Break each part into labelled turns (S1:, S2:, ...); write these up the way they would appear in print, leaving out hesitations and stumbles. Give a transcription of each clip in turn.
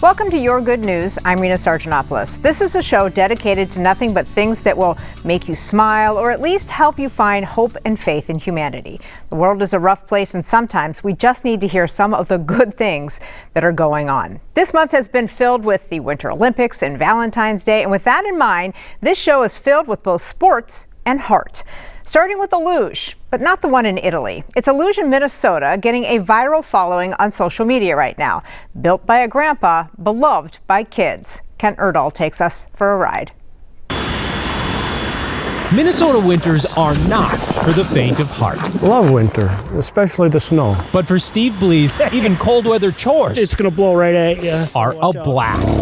S1: Welcome to Your Good News. I'm Rena Sargentopoulos. This is a show dedicated to nothing but things that will make you smile or at least help you find hope and faith in humanity. The world is a rough place, and sometimes we just need to hear some of the good things that are going on. This month has been filled with the Winter Olympics and Valentine's Day, and with that in mind, this show is filled with both sports and heart. Starting with the luge, but not the one in Italy. It's a luge in Minnesota getting a viral following on social media right now. Built by a grandpa, beloved by kids. Kent Erdahl takes us for a ride.
S2: Minnesota winters are not for the faint of heart.
S3: Love winter, especially the snow.
S2: But for Steve Blees, even cold weather chores
S3: It's going to blow right at you.
S2: are a blast.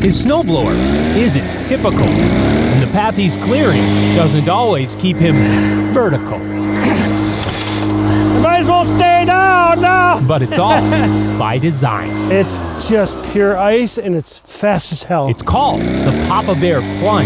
S2: His snowblower isn't typical, and the path he's clearing doesn't always keep him vertical.
S3: You might as well stay down now.
S2: But it's all by design.
S3: It's just pure ice, and it's fast as hell.
S2: It's called the Papa Bear Plunge,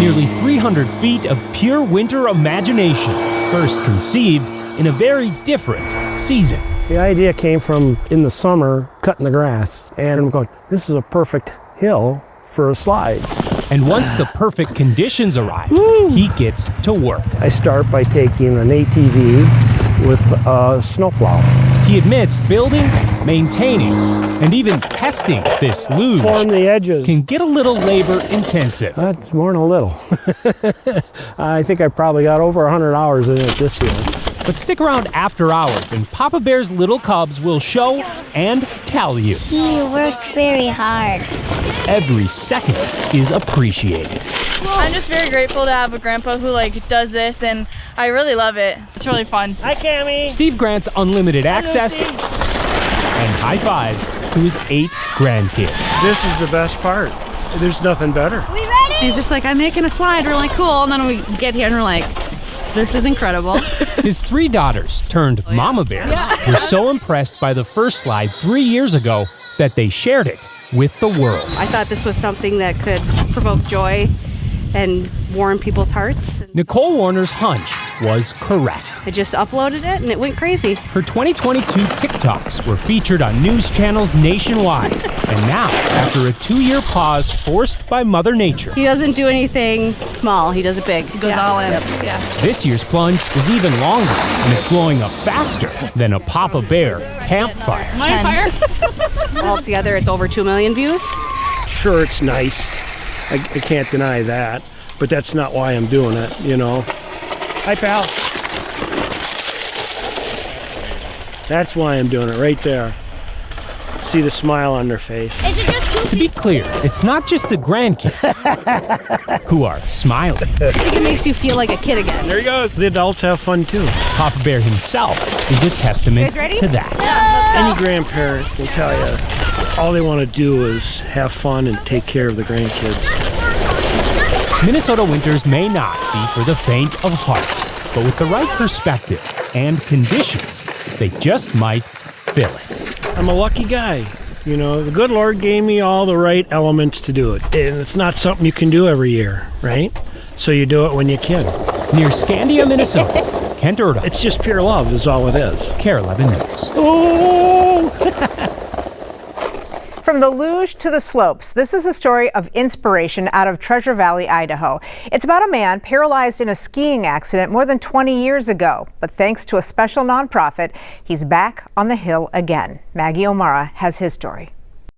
S2: nearly 300 feet of pure winter imagination, first conceived in a very different season.
S3: The idea came from in the summer, cutting the grass, and I'm going, this is a perfect hill for a slide.
S2: And once the perfect conditions arrive, he gets to work.
S3: I start by taking an ATV with a snowplow.
S2: He admits building, maintaining, and even testing this luge
S3: Form the edges.
S2: can get a little labor intensive.
S3: That's more than a little. I think I probably got over 100 hours in it this year.
S2: But stick around after hours and Papa Bear's little cubs will show and tell you.
S4: He works very hard.
S2: Every second is appreciated.
S5: I'm just very grateful to have a grandpa who does this, and I really love it. It's really fun.
S3: Hi, Cammy.
S2: Steve grants unlimited access and high fives to his 8 grandkids.
S3: This is the best part. There's nothing better.
S4: We ready?
S6: He's just like, I'm making a slide really cool. And then we get here and we're like, this is incredible.
S2: His 3 daughters, turned mama bears, were so impressed by the first slide 3 years ago that they shared it with the world.
S6: I thought this was something that could provoke joy and warm people's hearts.
S2: Nicole Warner's hunch was correct.
S6: I just uploaded it and it went crazy.
S2: Her 2022 TikToks were featured on news channels nationwide. And now, after a 2-year pause forced by Mother Nature,
S6: He doesn't do anything small, he does it big. He
S5: goes all in.
S6: Yeah.
S2: this year's plunge is even longer and it's blowing up faster than a Papa Bear campfire.
S6: Altogether, it's over 2 million views.
S3: Sure, it's nice. I can't deny that. But that's not why I'm doing it, you know. Hi, pal. That's why I'm doing it, right there. See the smile on their face.
S4: Is it just two?
S2: To be clear, it's not just the grandkids who are smiling.
S6: I think it makes you feel like a kid again.
S3: There you go. The adults have fun, too.
S2: Papa Bear himself is a testament to that.
S3: Any grandparent can tell you all they want to do is have fun and take care of the grandkids.
S2: Minnesota winters may not be for the faint of heart, but with the right perspective and conditions, they just might fill it.
S3: I'm a lucky guy. You know, the good Lord gave me all the right elements to do it. And it's not something you can do every year, right? So you do it when you can.
S2: Near Scandia, Minnesota, Kent Erdahl,
S3: It's just pure love is all it is.
S2: KARE 11 News.
S3: Oh!
S1: From the luge to the slopes, this is a story of inspiration out of Treasure Valley, Idaho. It's about a man paralyzed in a skiing accident more than 20 years ago. But thanks to a special nonprofit, he's back on the hill again. Maggie O'Mara has his story.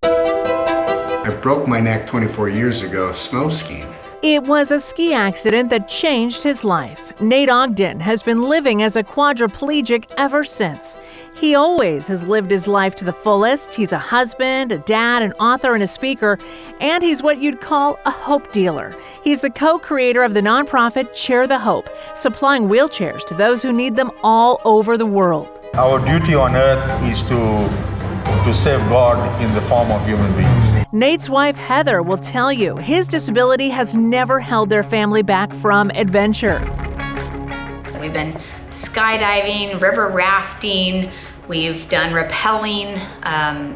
S7: I broke my neck 24 years ago snow skiing.
S8: It was a ski accident that changed his life. Nate Ogden has been living as a quadriplegic ever since. He always has lived his life to the fullest. He's a husband, a dad, an author, and a speaker, and he's what you'd call a hope dealer. He's the co-creator of the nonprofit Share the Hope, supplying wheelchairs to those who need them all over the world.
S9: Our duty on earth is to save God in the form of human beings.
S8: Nate's wife, Heather, will tell you his disability has never held their family back from adventure.
S10: We've been skydiving, river rafting, we've done rappelling,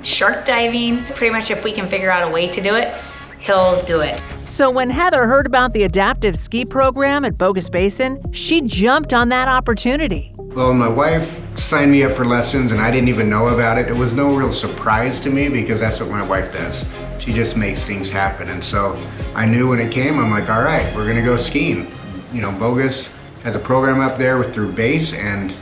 S10: shark diving. Pretty much if we can figure out a way to do it, he'll do it.
S8: So when Heather heard about the adaptive ski program at Bogus Basin, she jumped on that opportunity.
S7: Well, my wife signed me up for lessons and I didn't even know about it. It was no real surprise to me because that's what my wife does. She just makes things happen. And so I knew when it came, I'm like, all right, we're gonna go skiing. You know, Bogus has a program up there through BASE, and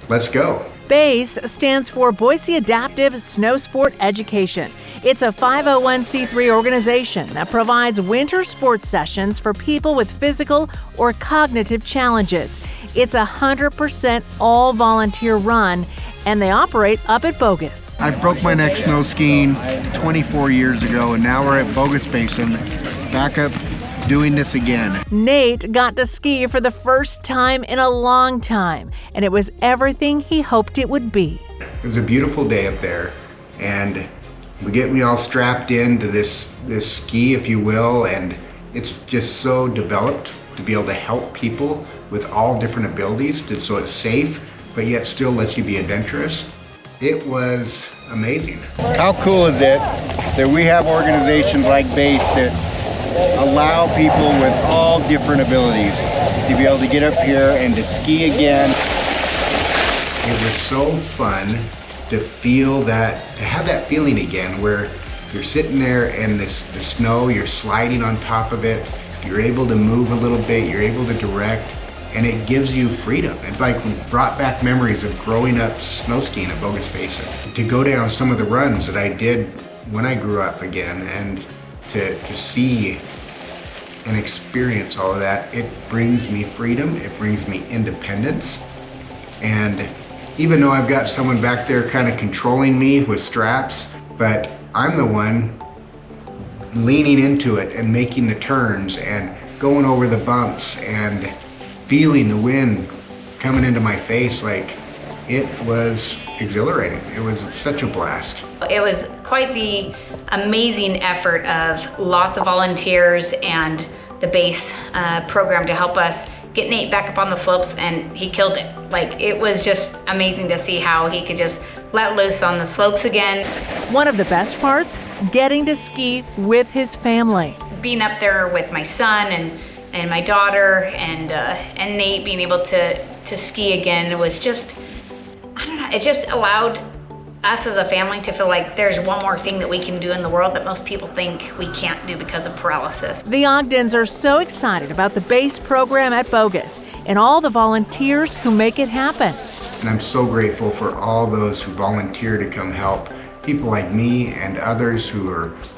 S7: let's go.
S8: BASE stands for Boise Adaptive Snow Sport Education. It's a 501c3 organization that provides winter sports sessions for people with physical or cognitive challenges. It's 100% all volunteer run, and they operate up at Bogus.
S7: I broke my neck snow skiing 24 years ago, and now we're at Bogus Basin, back up doing this again.
S8: Nate got to ski for the first time in a long time, and it was everything he hoped it would be.
S7: It was a beautiful day up there, and we get me all strapped into this ski, if you will, and it's just so developed to be able to help people with all different abilities, so it's safe, but yet still lets you be adventurous. It was amazing.
S11: How cool is it that we have organizations like BASE that allow people with all different abilities to be able to get up here and to ski again.
S7: It was so fun to feel that, to have that feeling again where you're sitting there and the snow, you're sliding on top of it, you're able to move a little bit, you're able to direct, and it gives you freedom. It's like we brought back memories of growing up snow skiing at Bogus Basin. To go down some of the runs that I did when I grew up again, and to see and experience all of that, it brings me freedom, it brings me independence. And even though I've got someone back there kind of controlling me with straps, but I'm the one leaning into it and making the turns and going over the bumps and feeling the wind coming into my face. Like, it was exhilarating. It was such a blast.
S10: It was quite the amazing effort of lots of volunteers and the BASE program to help us get Nate back up on the slopes, and he killed it. Like, it was just amazing to see how he could just let loose on the slopes again.
S8: One of the best parts, getting to ski with his family.
S10: Being up there with my son and my daughter and Nate being able to ski again, it was just, I don't know, it just allowed us as a family to feel like there's one more thing that we can do in the world that most people think we can't do because of paralysis.
S8: The Ogdens are so excited about the BASE program at Bogus and all the volunteers who make it happen.
S7: And I'm so grateful for all those who volunteer to come help. People like me and others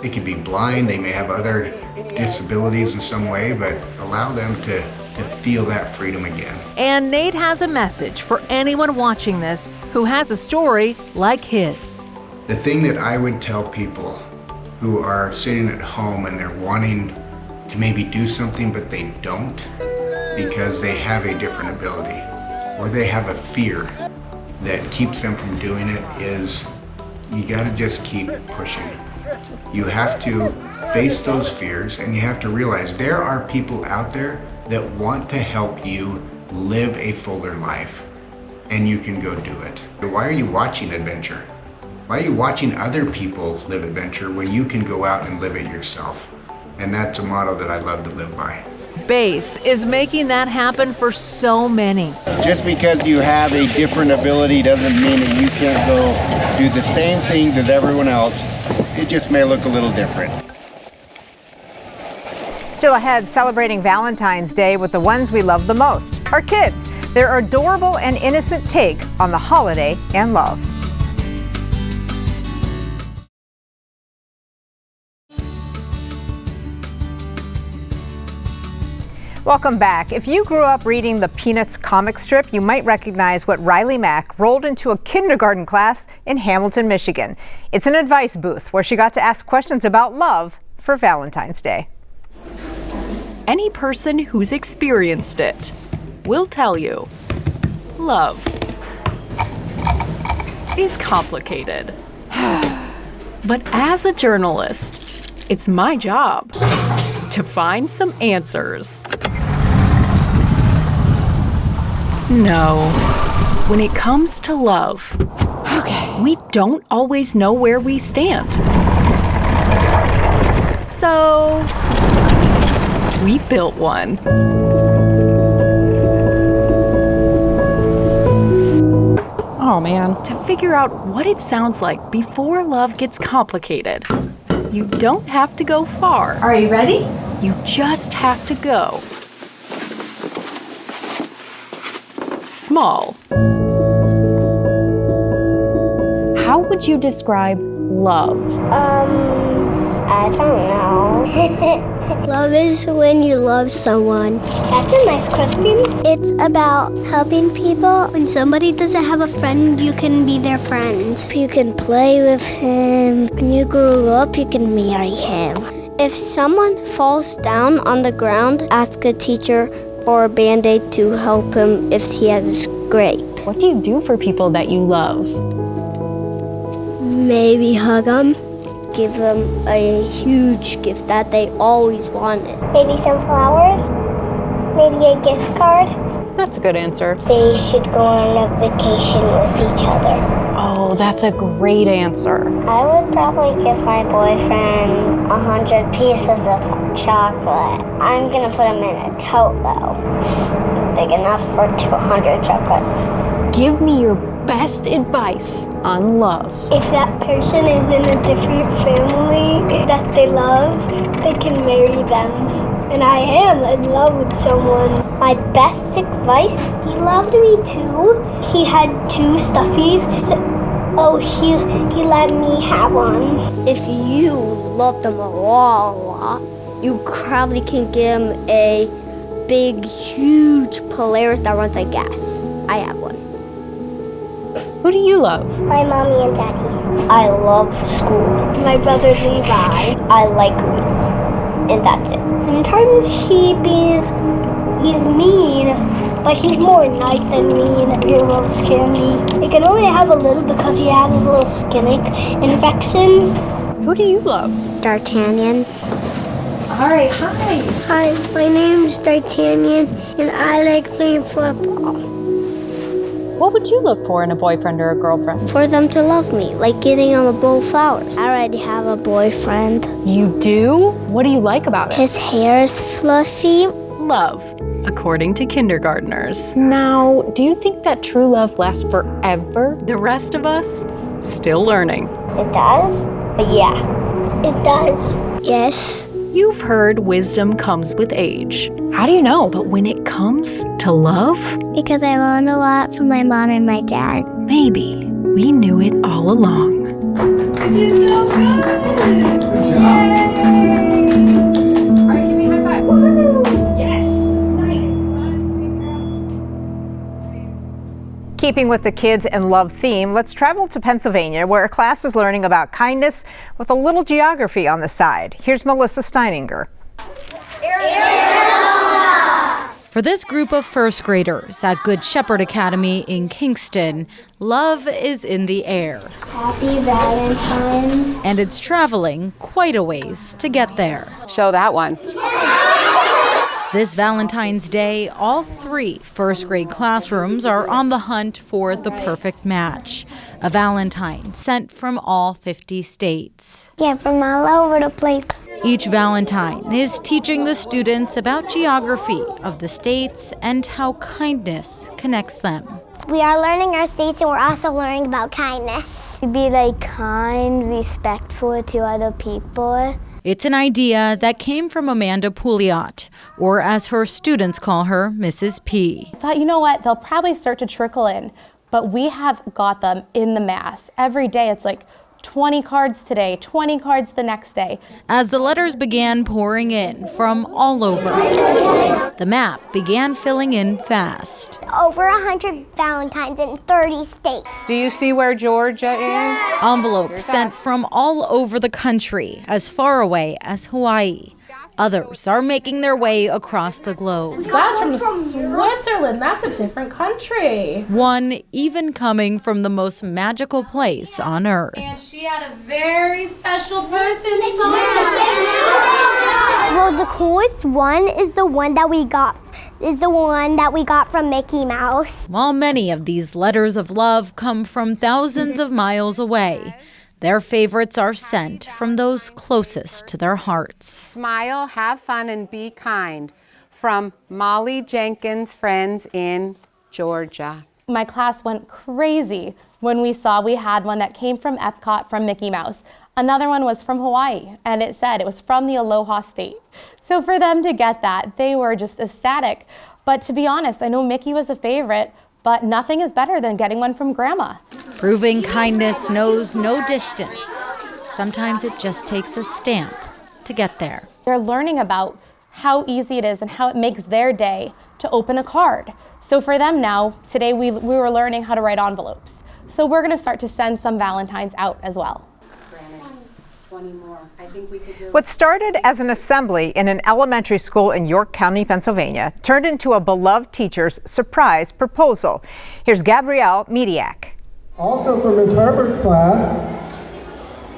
S7: they could be blind, they may have other disabilities in some way, but allow them to feel that freedom again.
S8: And Nate has a message for anyone watching this who has a story like his.
S7: The thing that I would tell people who are sitting at home and they're wanting to maybe do something but they don't because they have a different ability or they have a fear that keeps them from doing it is, you gotta just keep pushing. You have to face those fears, and you have to realize there are people out there that want to help you live a fuller life, and you can go do it. Why are you watching adventure? Why are you watching other people live adventure when you can go out and live it yourself? And that's a motto that I love to live by.
S8: BASE is making that happen for so many.
S11: Just because you have a different ability doesn't mean that you can't go do the same things as everyone else. It just may look a little different.
S1: Still ahead, celebrating Valentine's Day with the ones we love the most, our kids. Their adorable and innocent take on the holiday and love. Welcome back. If you grew up reading the Peanuts comic strip, you might recognize what Riley Mack rolled into a kindergarten class in Hamilton, Michigan. It's an advice booth where she got to ask questions about love for Valentine's Day.
S12: Any person who's experienced it will tell you love is complicated. But as a journalist, it's my job to find some answers. No. When it comes to love, we don't always know where we stand. So, we built one. Oh man. To figure out what it sounds like before love gets complicated. You don't have to go far.
S13: Are you ready?
S12: You just have to go small. How would you describe love?
S4: I don't know. Love is when you love someone. That's a nice question. It's about helping people. When somebody doesn't have a friend, you can be their friend. You can play with him. When you grow up, you can marry him. If someone falls down on the ground, ask a teacher or a Band-Aid to help him if he has a scrape.
S13: What do you do for people that you love?
S4: Maybe hug them. Give them a huge gift that they always wanted. Maybe some flowers. Maybe a gift card.
S13: That's a good answer.
S4: They should go on a vacation with each other.
S13: Oh, that's a great answer.
S4: I would probably give my boyfriend 100 pieces of chocolate. I'm gonna put him in a tote though. It's big enough for 200 chocolates.
S13: Give me your best advice on love.
S4: If that person is in a different family that they love, they can marry them. And I am in love with someone. My best advice, he loved me too. He had 2 stuffies. He let me have one. If you love them a lot, you probably can give him a big, huge Polaris that runs on gas. I have one.
S13: Who do you love?
S4: My mommy and daddy. I love school. My brother Levi. I like him. And that's it. Sometimes he's mean, but he's more nice than mean. He loves candy. He can only have a little because he has a little skin infection.
S13: Who do you love?
S4: D'Artagnan.
S13: All right, hi.
S4: Hi, my name's D'Artagnan, and I like playing football.
S13: What would you look for in a boyfriend or a girlfriend?
S4: For them to love me, like getting them a bowl of flowers. I already have a boyfriend.
S13: You do? What do you like about it?
S4: His hair is fluffy.
S12: Love, according to kindergartners.
S13: Now, do you think that true love lasts forever?
S12: The rest of us, still learning.
S4: It does? Yeah. It does. Yes.
S12: You've heard wisdom comes with age.
S13: How do you know?
S12: But when it comes to love,
S4: Because I learned a lot from my mom and my dad.
S12: maybe we knew it all along.
S13: You're so good. Good job. All right, give me a high five. Woo! Yes. Nice.
S1: Keeping with the kids and love theme, let's travel to Pennsylvania, where a class is learning about kindness with a little geography on the side. Here's Melissa Steininger.
S14: For this group of first graders at Good Shepherd Academy in Kingston, love is in the air.
S4: Happy Valentine's.
S14: And it's traveling quite a ways to get there.
S15: Show that one.
S14: This Valentine's Day, all 3 first grade classrooms are on the hunt for the perfect match. A Valentine sent from all 50 states.
S4: Yeah, from all over the place.
S14: Each Valentine is teaching the students about geography of the states and how kindness connects them.
S4: We are learning our states and we're also learning about kindness. To be like kind, respectful to other people.
S14: It's an idea that came from Amanda Pouliot, or as her students call her, Mrs. P.
S16: I thought, you know what, they'll probably start to trickle in, but we have got them in the mass. Every day it's like 20 cards today, 20 cards the next day.
S14: As the letters began pouring in from all over, the map began filling in fast.
S4: Over 100 Valentines in 30 states.
S15: Do you see where Georgia is?
S14: Envelopes sent from all over the country, as far away as Hawaii. Others are making their way across the globe.
S17: That's from Switzerland. That's a different country.
S14: One even coming from the most magical place on earth.
S17: And she had a very special person.
S4: Well, the coolest one is the one that we got from Mickey Mouse.
S14: While many of these letters of love come from thousands of miles away, their favorites are sent from those closest to their hearts.
S15: Smile, have fun, and be kind. From Molly Jenkins' friends in Georgia.
S16: My class went crazy when we had one that came from Epcot from Mickey Mouse. Another one was from Hawaii, and it said it was from the Aloha State. So for them to get that, they were just ecstatic. But to be honest, I know Mickey was a favorite, but nothing is better than getting one from Grandma.
S14: Proving kindness knows no distance. Sometimes it just takes a stamp to get there.
S16: They're learning about how easy it is and how it makes their day to open a card. So for them now, today we were learning how to write envelopes. So we're gonna start to send some Valentines out as well.
S18: 20 more. I think we could do.
S1: What started as an assembly in an elementary school in York County, Pennsylvania, turned into a beloved teacher's surprise proposal. Here's Gabrielle Mediak.
S19: Also from Ms. Herbert's class,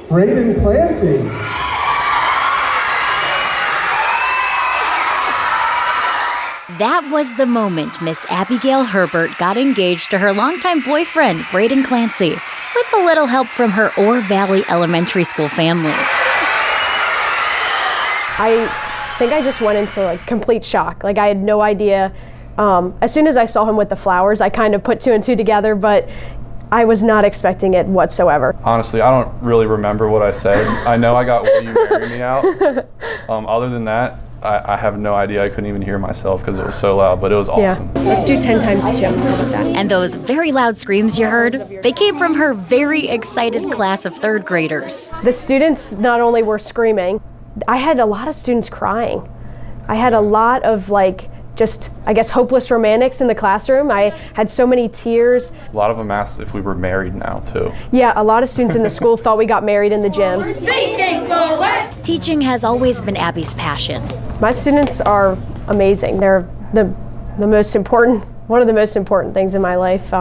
S19: Braden Clancy.
S20: That was the moment Miss Abigail Herbert got engaged to her longtime boyfriend, Braden Clancy, with a little help from her Ore Valley Elementary School family.
S21: I think I just went into complete shock. I had no idea. As soon as I saw him with the flowers, I kind of put two and two together, but I was not expecting it whatsoever.
S22: Honestly, I don't really remember what I said. I know I got "Will you marry me" out. Other than that, I have no idea. I couldn't even hear myself because it was so loud, but it was awesome.
S21: Yeah. Let's do 10 times 2. How about that?
S20: And those very loud screams you heard, they came from her very excited class of 3rd graders.
S21: The students not only were screaming, I had a lot of students crying. I had a lot of hopeless romantics in the classroom. I had so many tears.
S22: A lot of them asked if we were married now, too.
S21: Yeah, a lot of students in the school thought we got married in the gym.
S20: Facing forward! Teaching has always been Abby's passion.
S21: My students are amazing. They're one of the most important things in my life.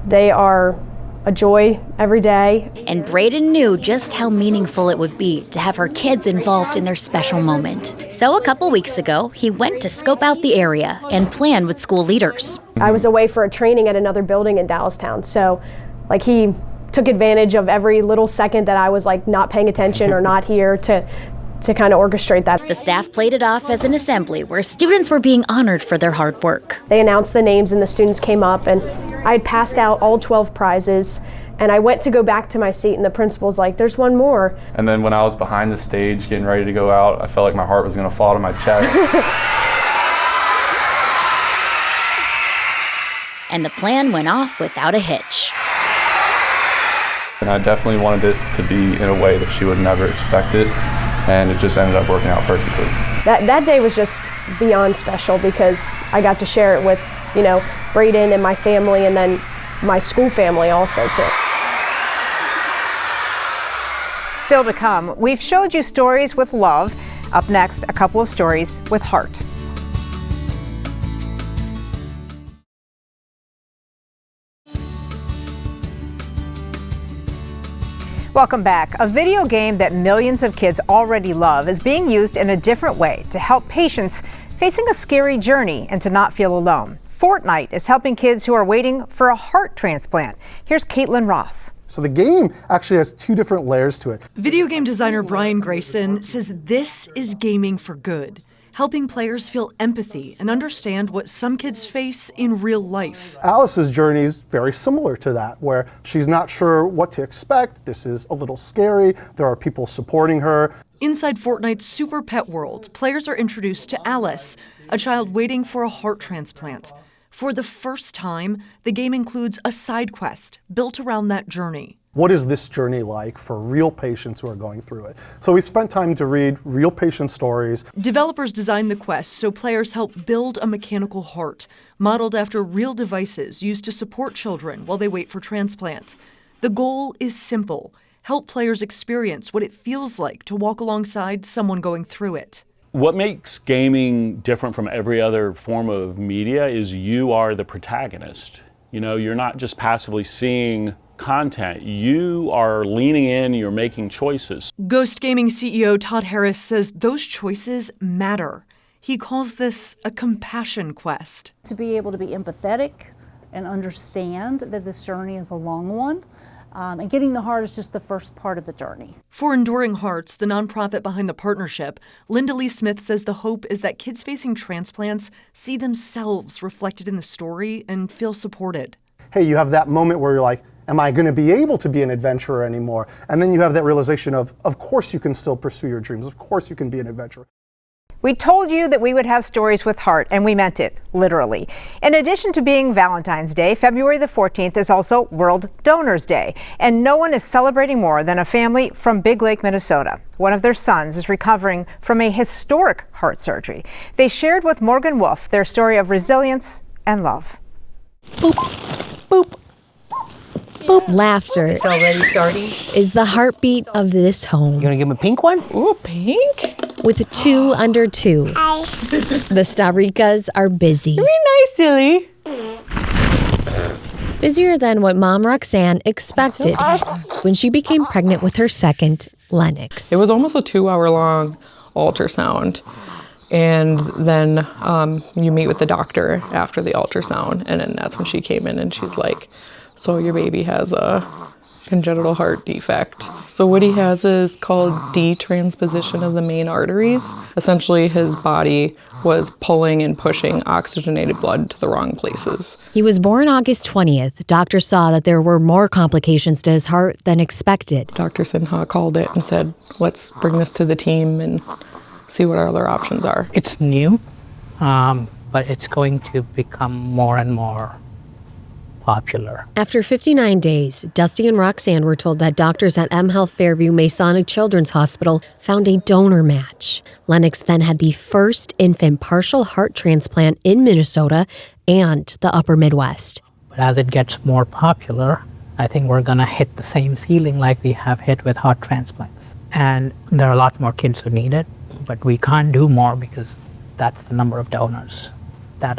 S21: They are a joy every day.
S20: And Braden knew just how meaningful it would be to have her kids involved in their special moment. So a couple weeks ago, he went to scope out the area and plan with school leaders.
S21: I was away for a training at another building in Dallastown, so he took advantage of every little second that I was not paying attention or not here to kind of orchestrate that.
S20: The staff played it off as an assembly where students were being honored for their hard work.
S21: They announced the names and the students came up, and I had passed out all 12 prizes, and I went to go back to my seat and the principal's like, "There's one more."
S22: And then when I was behind the stage getting ready to go out, I felt like my heart was going to fall to my chest.
S20: And the plan went off without a hitch.
S22: And I definitely wanted it to be in a way that she would never expect it, and it just ended up working out perfectly.
S21: That day was just beyond special because I got to share it with, Braden and my family, and then my school family also too.
S1: Still to come, we've showed you stories with love. Up next, a couple of stories with heart. Welcome back. A video game that millions of kids already love is being used in a different way to help patients facing a scary journey and to not feel alone. Fortnite is helping kids who are waiting for a heart transplant. Here's Caitlin Ross.
S23: So the game actually has 2 different layers to it.
S24: Video game designer Brian Grayson says this is gaming for good, helping players feel empathy and understand what some kids face in real life.
S23: Alice's journey is very similar to that, where she's not sure what to expect. This is a little scary. There are people supporting her.
S24: Inside Fortnite's Super Pet World, players are introduced to Alice, a child waiting for a heart transplant. For the first time, the game includes a side quest built around that journey.
S23: What is this journey like for real patients who are going through it? So we spent time to read real patient stories.
S24: Developers designed the quest so players help build a mechanical heart, modeled after real devices used to support children while they wait for transplant. The goal is simple: help players experience what it feels like to walk alongside someone going through it.
S2: What makes gaming different from every other form of media is you are the protagonist. You're not just passively seeing content. You are leaning in, you're making choices.
S24: Ghost Gaming CEO Todd Harris says those choices matter. He calls this a compassion quest.
S25: To be able to be empathetic and understand that this journey is a long one,
S3: And getting the heart is just the first part of the journey.
S24: For Enduring Hearts, the nonprofit behind the partnership, Linda Lee Smith says the hope is that kids facing transplants see themselves reflected in the story and feel supported.
S23: Hey, you have that moment where you're like, am I going to be able to be an adventurer anymore? And then you have that realization of course you can still pursue your dreams. Of course you can be an adventurer.
S1: We told you that we would have stories with heart, and we meant it, literally. In addition to being Valentine's Day, February the 14th is also World Donors Day. And no one is celebrating more than a family from Big Lake, Minnesota. One of their sons is recovering from a historic heart surgery. They shared with Morgan Wolf their story of resilience and love.
S5: Boop, boop. Boop.
S6: Laughter.
S5: It's already starting.
S6: Is the heartbeat of this home.
S5: You gonna give him a pink one?
S6: Ooh, pink? With 2 under 2.
S4: Hi.
S6: The Stavricas are busy.
S5: Very nice, silly.
S6: Busier than what Mom Roxanne expected when she became pregnant with her second, Lennox.
S9: It was almost a 2-hour-long ultrasound. And then you meet with the doctor after the ultrasound, and then that's when she came in and she's like, so your baby has a congenital heart defect. So what he has is called detransposition of the main arteries. Essentially, his body was pulling and pushing oxygenated blood to the wrong places.
S6: He was born August 20th. Doctors saw that there were more complications to his heart than expected.
S9: Dr. Sinha called it and said, let's bring this to the team and see what our other options are.
S25: It's new, but it's going to become more and more popular.
S6: After 59 days, Dusty and Roxanne were told that doctors at mHealth Fairview Masonic Children's Hospital found a donor match. Lennox then had the first infant partial heart transplant in Minnesota and the upper Midwest.
S25: But as it gets more popular, I think we're going to hit the same ceiling like we have hit with heart transplants. And there are a lot more kids who need it, but we can't do more because that's the number of donors that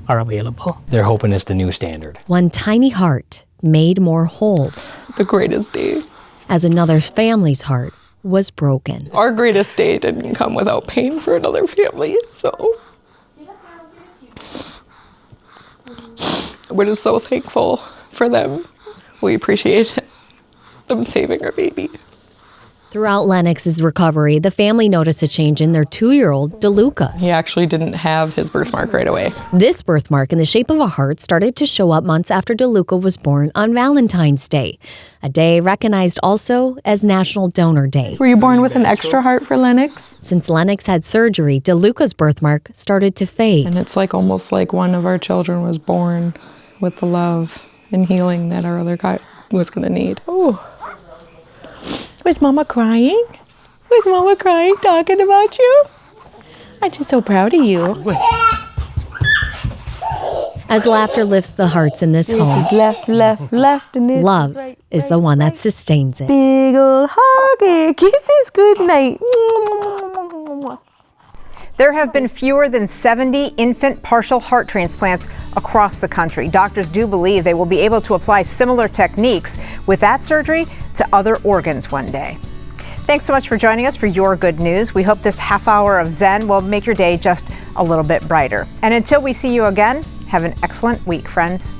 S25: are available.
S5: They're hoping it's the new standard.
S6: One tiny heart made more whole.
S9: The greatest day.
S6: As another family's heart was broken.
S9: Our greatest day didn't come without pain for another family, so we're just so thankful for them. We appreciate them saving our baby.
S6: Throughout Lennox's recovery, the family noticed a change in their 2-year-old, DeLuca.
S9: He actually didn't have his birthmark right away.
S6: This birthmark in the shape of a heart started to show up months after DeLuca was born on Valentine's Day, a day recognized also as National Donor Day.
S9: Were you born with an extra heart for Lennox?
S6: Since Lennox had surgery, DeLuca's birthmark started to fade.
S9: And it's like almost like one of our children was born with the love and healing that our other guy was going to need. Oh.
S5: Was Mama crying? Was Mama crying talking about you? I'm just so proud of you.
S6: As laughter lifts the hearts in this home,
S5: left, and this
S6: love
S5: right,
S6: is the one that sustains it.
S5: Big ol' hug and kisses, good night.
S1: There have been fewer than 70 infant partial heart transplants across the country. Doctors do believe they will be able to apply similar techniques with that surgery to other organs one day. Thanks so much for joining us for Your Good News. We hope this half hour of Zen will make your day just a little bit brighter. And until we see you again, have an excellent week, friends.